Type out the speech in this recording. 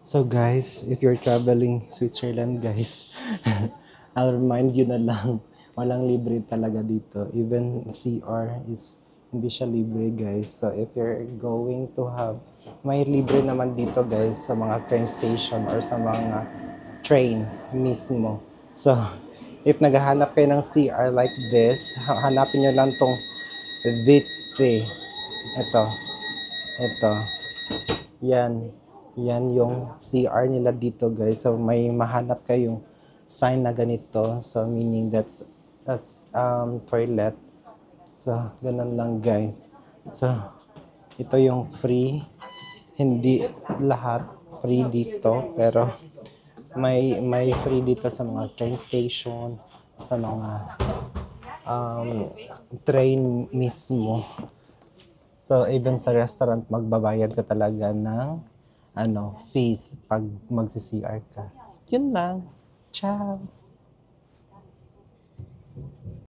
So guys, if you're traveling Switzerland guys, I'll remind you na lang, walang libre talaga dito. Even CR is hindi siya libre guys. So if you're going to have, may libre naman dito guys sa mga train station or sa mga train mismo. So if naghahanap kayo ng CR like this, hanapin nyo lang tong Vitze. Ito, ito. Yan. Yan yung CR nila dito guys. So may mahanap kayong sign na ganito. So meaning that's toilet. So ganun lang guys. So ito yung free. Hindi lahat free dito pero may free dito sa mga train station, sa mga train mismo. So even sa restaurant magbabayad ka talaga ng fees pag magsi-CR ka. Yun lang. Ciao.